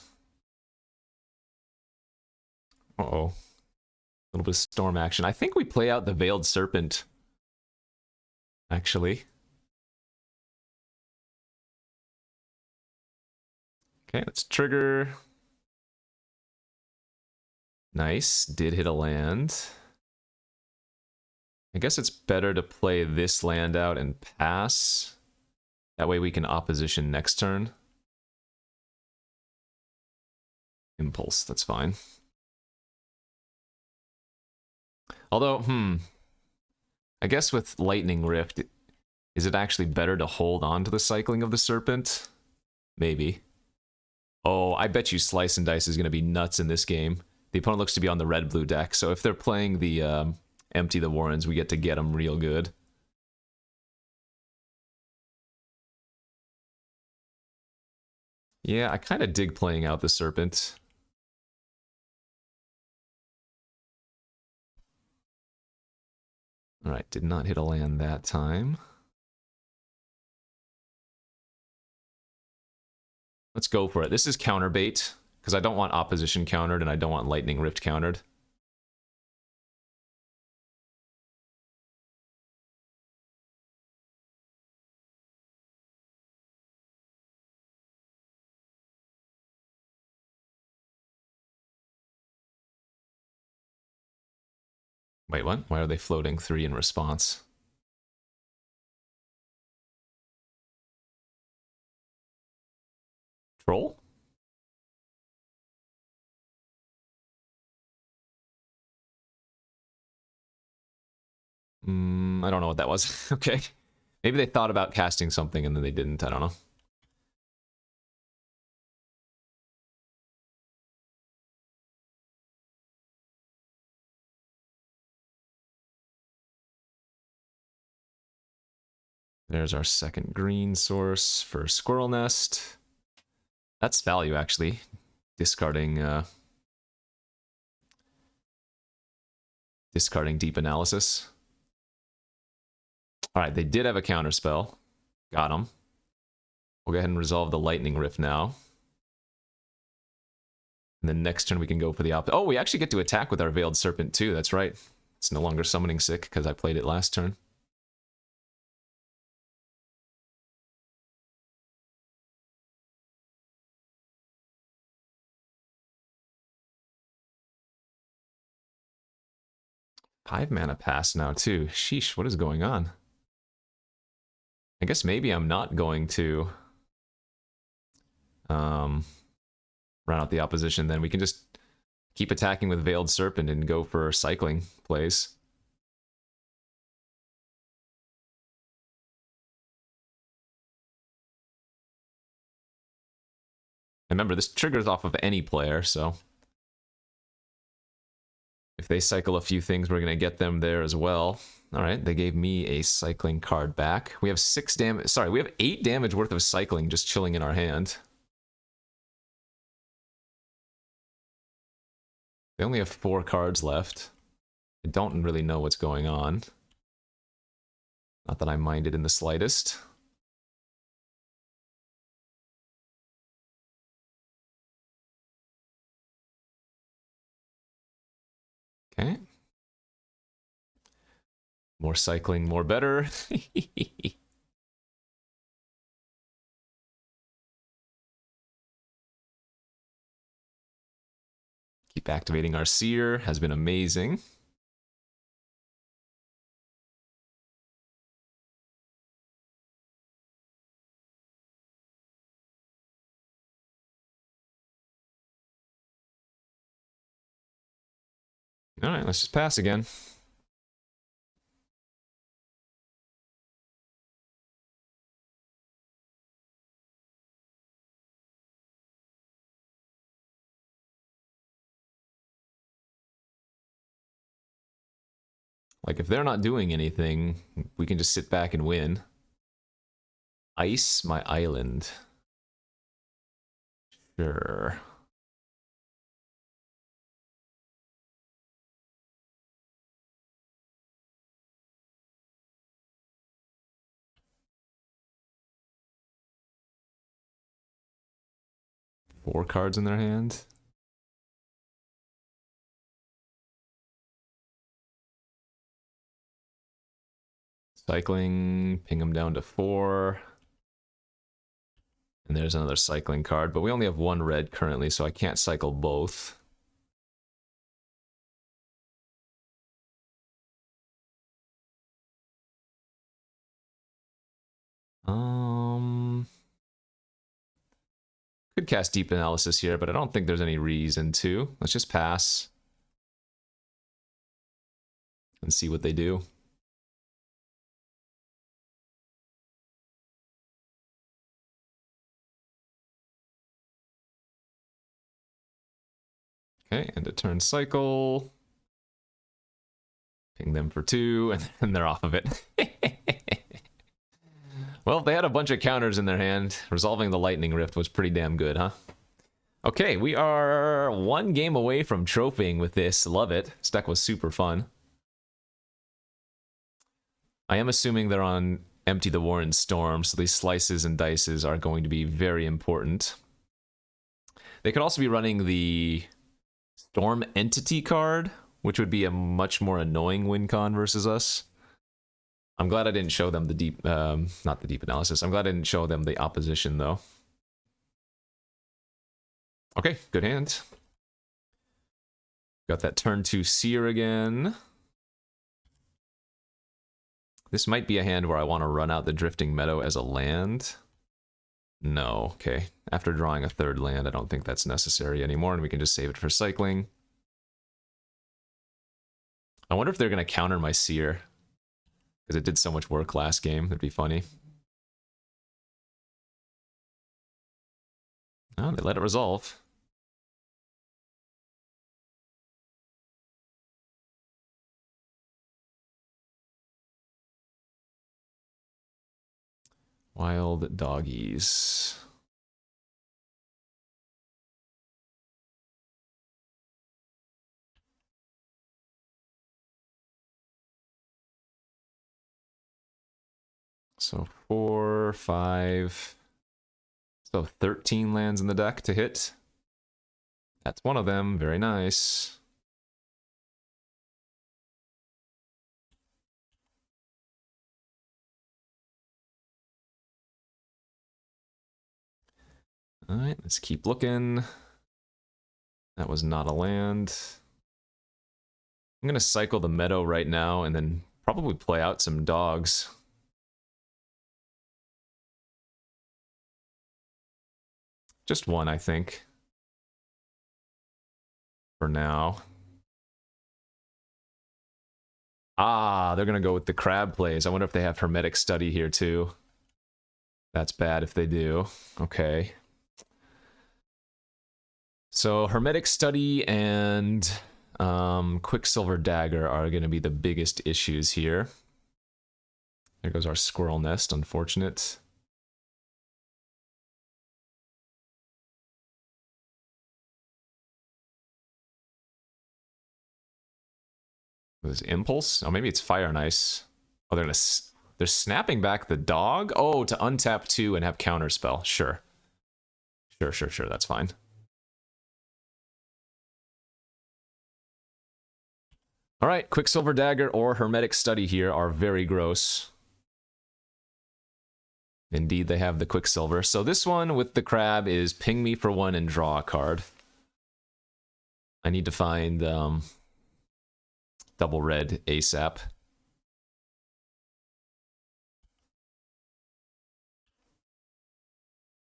[SPEAKER 1] Uh-oh. A little bit of storm action. I think we play out the Veiled Serpent. Actually. Okay, let's trigger. Nice. Did hit a land. I guess it's better to play this land out and pass. That way we can opposition next turn. Impulse, that's fine. Although, I guess with Lightning Rift, is it actually better to hold on to the cycling of the Serpent? Maybe. Oh, I bet you Slice and Dice is going to be nuts in this game. The opponent looks to be on the red-blue deck, so if they're playing the Empty the Warrens, we get to get them real good. Yeah, I kind of dig playing out the Serpent. Alright, did not hit a land that time. Let's go for it. This is counter bait, because I don't want opposition countered and I don't want Lightning Rift countered. Wait, what? Why are they floating 3 in response? Troll? I don't know what that was. Okay. Maybe they thought about casting something and then they didn't. I don't know. There's our second green source for Squirrel Nest. That's value, actually. Discarding Deep Analysis. All right, they did have a counterspell. Got them. We'll go ahead and resolve the Lightning Rift now. And then next turn we can go for the opposite. Oh, we actually get to attack with our Veiled Serpent too. That's right. It's no longer summoning sick because I played it last turn. Five mana pass now too. Sheesh, what is going on? I guess maybe I'm not going to run out the opposition then. We can just keep attacking with Veiled Serpent and go for cycling plays. Remember, this triggers off of any player, so if they cycle a few things, we're going to get them there as well. All right, they gave me a cycling card back. We have 6 damage. Sorry, we have 8 damage worth of cycling just chilling in our hand. They only have 4 cards left. I don't really know what's going on. Not that I mind it in the slightest. Okay. More cycling, more better. Keep activating our Seer. Has been amazing. All right, let's just pass again. Like, if they're not doing anything, we can just sit back and win. Ice my island. Sure. Four cards in their hand. Cycling, ping them down to 4. And there's another cycling card, but we only have 1 red currently, so I can't cycle both. Could cast Deep Analysis here, but I don't think there's any reason to. Let's just pass. And see what they do. Okay, end of turn cycle. Ping them for 2, and then they're off of it. Well, they had a bunch of counters in their hand. Resolving the Lightning Rift was pretty damn good, huh? Okay, we are 1 game away from trophying with this. Love it. This deck was super fun. I am assuming they're on Empty the Warren Storm, so these slices and dices are going to be very important. They could also be running the Storm Entity card, which would be a much more annoying win con versus us. I'm glad I didn't show them the deep, not the deep analysis. I'm glad I didn't show them the opposition, though. Okay, good hand. Got that turn 2 Seer again. This might be a hand where I want to run out the Drifting Meadow as a land. No, okay. After drawing a third land, I don't think that's necessary anymore, and we can just save it for cycling. I wonder if they're going to counter my Seer, because it did so much work last game. That'd be funny. Oh, they let it resolve. Wild doggies. So 4, 5. So 13 lands in the deck to hit. That's one of them. Very nice. All right, let's keep looking. That was not a land. I'm going to cycle the meadow right now and then probably play out some dogs. Just one, I think. For now. Ah, they're going to go with the crab plays. I wonder if they have Hermetic Study here too. That's bad if they do. Okay. So Hermetic Study and Quicksilver Dagger are going to be the biggest issues here. There goes our squirrel nest, unfortunate. Was Impulse? Oh, maybe it's Fire and Ice. Oh, they're snapping back the dog? Oh, to untap 2 and have Counterspell. Sure. Sure, that's fine. Alright, Quicksilver Dagger or Hermetic Study here are very gross. Indeed, they have the Quicksilver. So this one with the crab is ping me for 1 and draw a card. I need to find double red ASAP.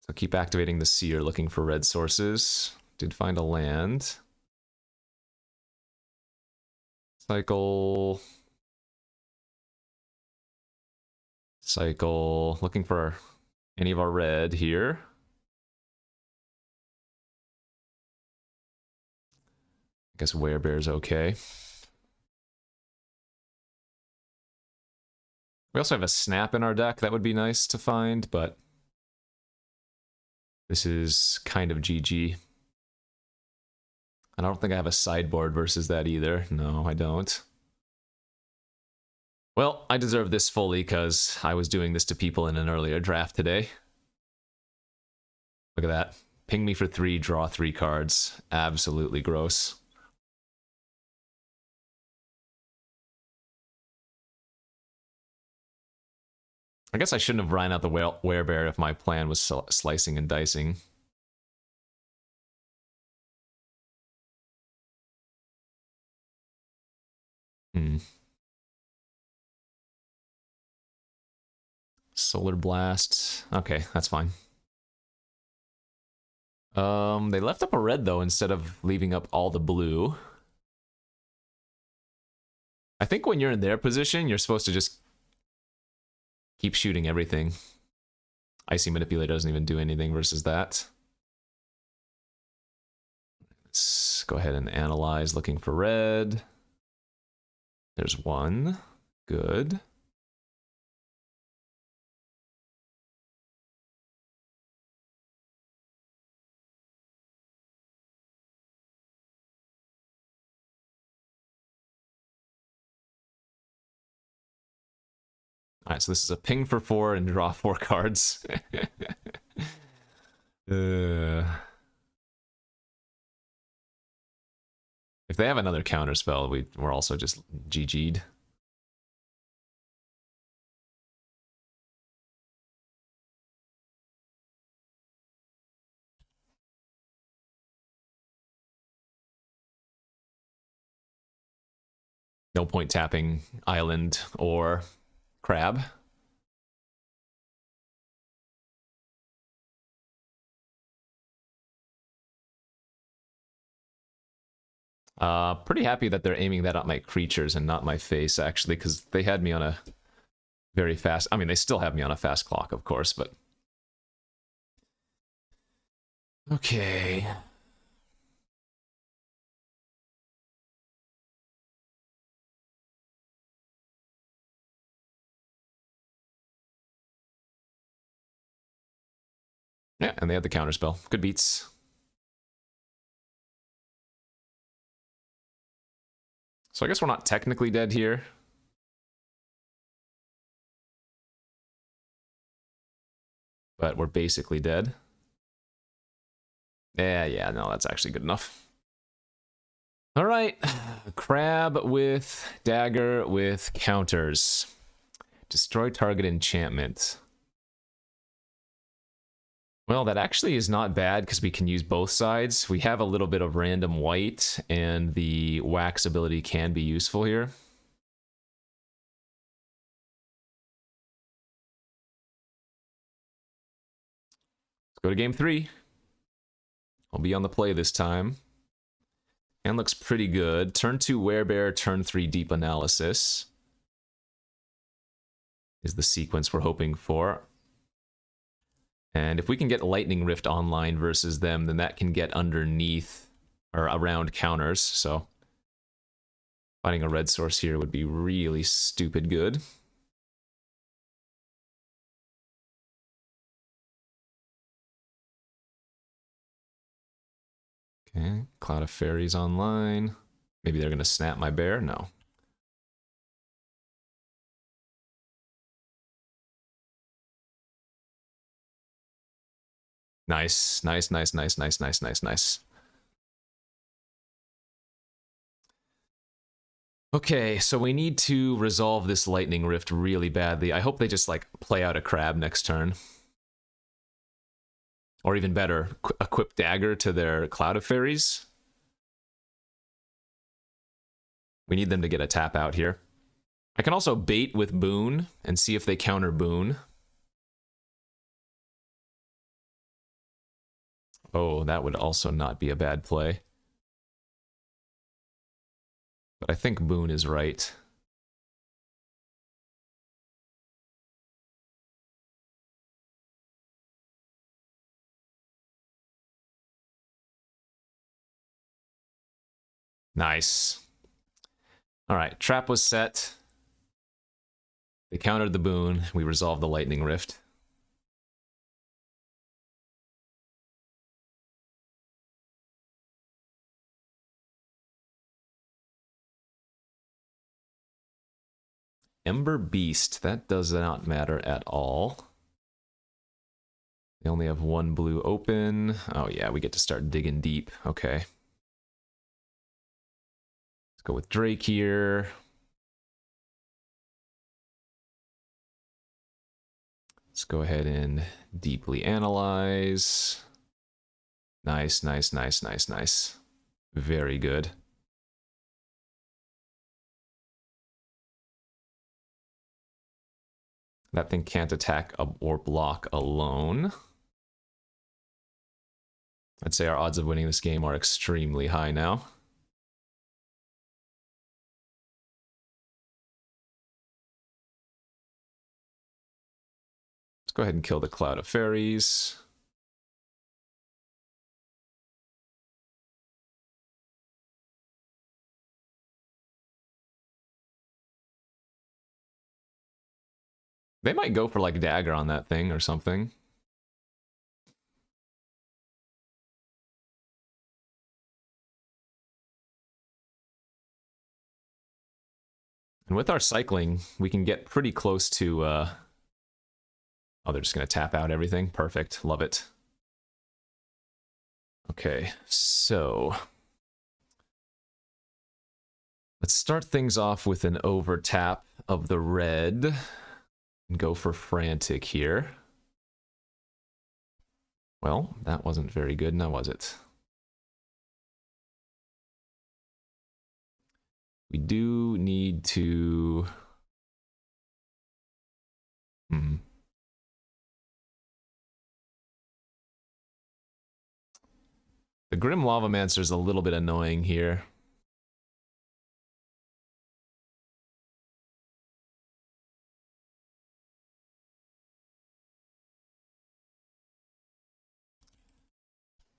[SPEAKER 1] So keep activating the Seer, looking for red sources. Did find a land. Cycle. Cycle. Looking for any of our red here. I guess Werebear's okay. We also have a Snap in our deck. That would be nice to find, but this is kind of GG. And I don't think I have a sideboard versus that either. No, I don't. Well, I deserve this fully because I was doing this to people in an earlier draft today. Look at that. Ping me for 3, draw 3 cards. Absolutely gross. I guess I shouldn't have ran out the Werebear if my plan was slicing and dicing. Solar Blast. Okay, that's fine. They left up a red, though, instead of leaving up all the blue. I think when you're in their position, you're supposed to just keep shooting everything. Icy Manipulator doesn't even do anything versus that. Let's go ahead and analyze, looking for red. There's one. Good. Alright, so this is a ping for 4 and draw 4 cards. If they have another counterspell, we're also just GG'd. No point tapping Island or crab. Pretty happy that they're aiming that at my creatures and not my face, actually, because they had me on a very fast... I mean, they still have me on a fast clock, of course, but... Okay. Yeah, and they had the counterspell. Good beats. So I guess we're not technically dead here. But we're basically dead. Yeah, no, that's actually good enough. All right, crab with dagger with counters. Destroy target enchantment. Well, that actually is not bad because we can use both sides. We have a little bit of random white, and the wax ability can be useful here. Let's go to game 3. I'll be on the play this time. And looks pretty good. Turn 2 Werebear, turn 3 Deep Analysis is the sequence we're hoping for. And if we can get Lightning Rift online versus them, then that can get underneath or around counters. So finding a red source here would be really stupid good. Okay, Cloud of Fairies online. Maybe they're going to snap my bear? No. Nice, nice, nice, nice, nice, nice, nice, nice. Okay, so we need to resolve this Lightning Rift really badly. I hope they just, like, play out a crab next turn. Or even better, equip Dagger to their Cloud of Fairies. We need them to get a tap out here. I can also bait with Boon and see if they counter Boon. Oh, that would also not be a bad play. But I think Boon is right. Nice. All right, trap was set. They countered the Boon. We resolved the Lightning Rift. Ember Beast. That does not matter at all. They only have one blue open. Oh yeah, we get to start digging deep. Okay. Let's go with Drake here. Let's go ahead and deeply analyze. Nice, nice, nice, nice, nice. Very good. That thing can't attack or block alone. I'd say our odds of winning this game are extremely high now. Let's go ahead and kill the Cloud of Fairies. They might go for like Dagger on that thing or something. And with our cycling, we can get pretty close to... Oh, they're just going to tap out everything. Perfect. Love it. Okay, so... let's start things off with an over tap of the red. And go for Frantic here. Well, that wasn't very good, now was it? We do need to Hmm. The Grim Lavamancer is a little bit annoying here.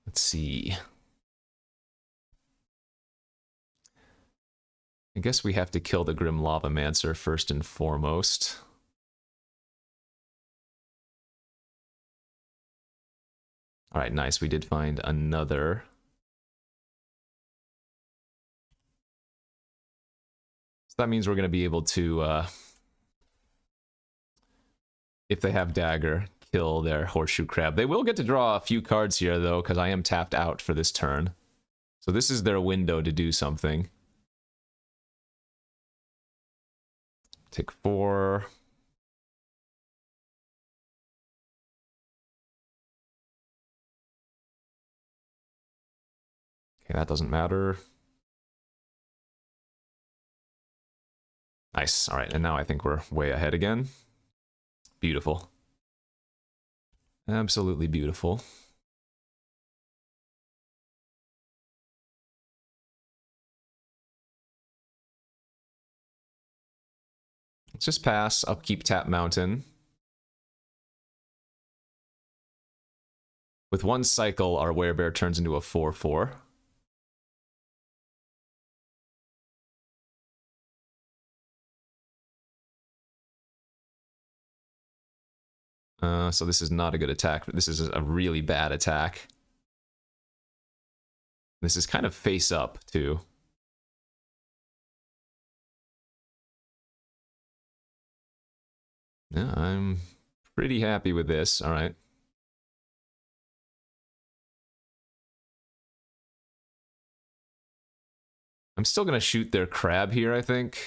[SPEAKER 1] Let's see. I guess we have to kill the Grim Lavamancer first and foremost. Alright, nice. We did find another. So that means we're going to be able to, if they have Dagger, kill their Horseshoe Crab. They will get to draw a few cards here, though, because I am tapped out for this turn. So this is their window to do something. Take 4. Okay, that doesn't matter. Nice. All right, and now I think we're way ahead again. Beautiful. Absolutely beautiful. Let's just pass, upkeep, tap mountain. With one cycle, our Werebear turns into a 4/4. So this is not a good attack. This is a really bad attack. This is kind of face up, too. Yeah, I'm pretty happy with this. All right. I'm still going to shoot their crab here, I think.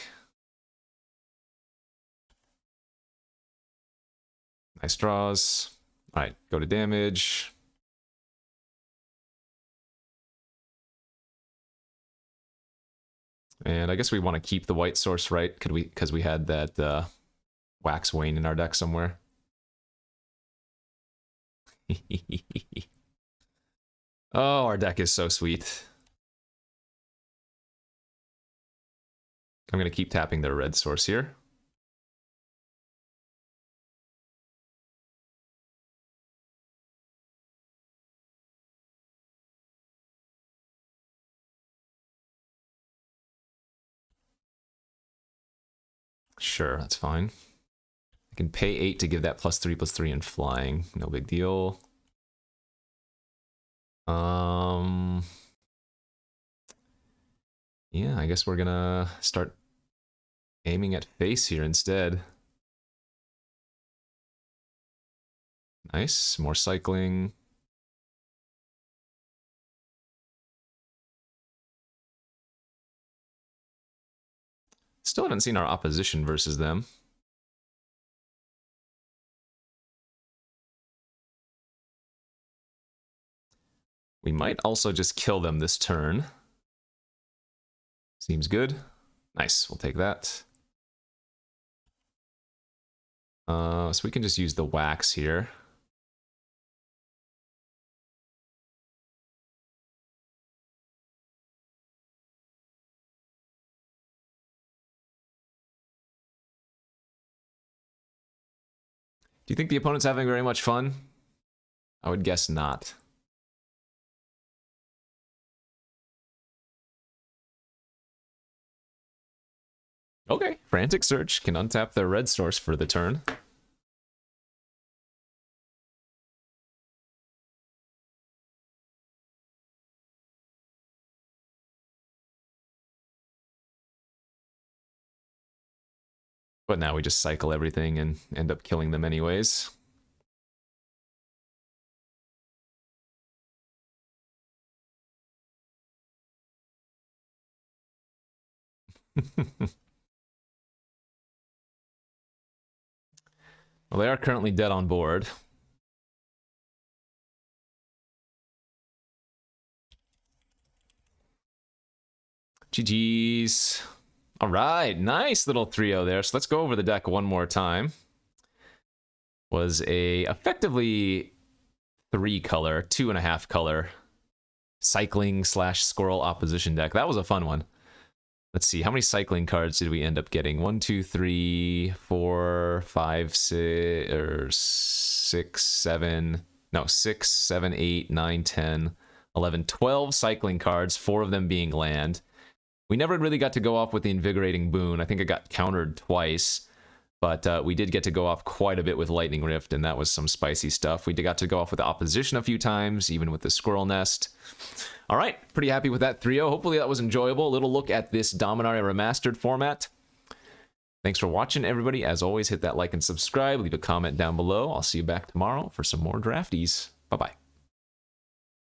[SPEAKER 1] Nice draws. All right, go to damage. And I guess we want to keep the white source, right? Could we? Because we had that Wax Wayne in our deck somewhere. Oh, our deck is so sweet. I'm going to keep tapping their red source here. Sure, that's fine. I can pay 8 to give that +3/+3 and flying. No big deal. Yeah, I guess we're gonna start aiming at face here instead. Nice, more cycling. Still haven't seen our opposition versus them. We might also just kill them this turn. Seems good. Nice, we'll take that. So we can just use the wax here. Do you think the opponent's having very much fun? I would guess not. Okay, Frantic Search can untap their red source for the turn. But now we just cycle everything and end up killing them anyways. Well, they are currently dead on board. GG's. All right, nice little trio there. So let's go over the deck one more time. was a effectively 3-color, 2.5-color cycling / squirrel opposition deck. That was a fun one. Let's see, how many cycling cards did we end up getting? 1, 2, 3, 4, 5, 6, or 6, 7. No, 6, 7, 8, 9, 10, 11, 12 cycling cards, 4 of them being land. We never really got to go off with the Invigorating Boon. I think it got countered twice, but we did get to go off quite a bit with Lightning Rift, and that was some spicy stuff. We got to go off with the Opposition a few times, even with the Squirrel Nest. All right, pretty happy with that 3-0. Hopefully that was enjoyable. A little look at this Dominaria Remastered format. Thanks for watching, everybody. As always, hit that like and subscribe. Leave a comment down below. I'll see you back tomorrow for some more drafties. Bye-bye.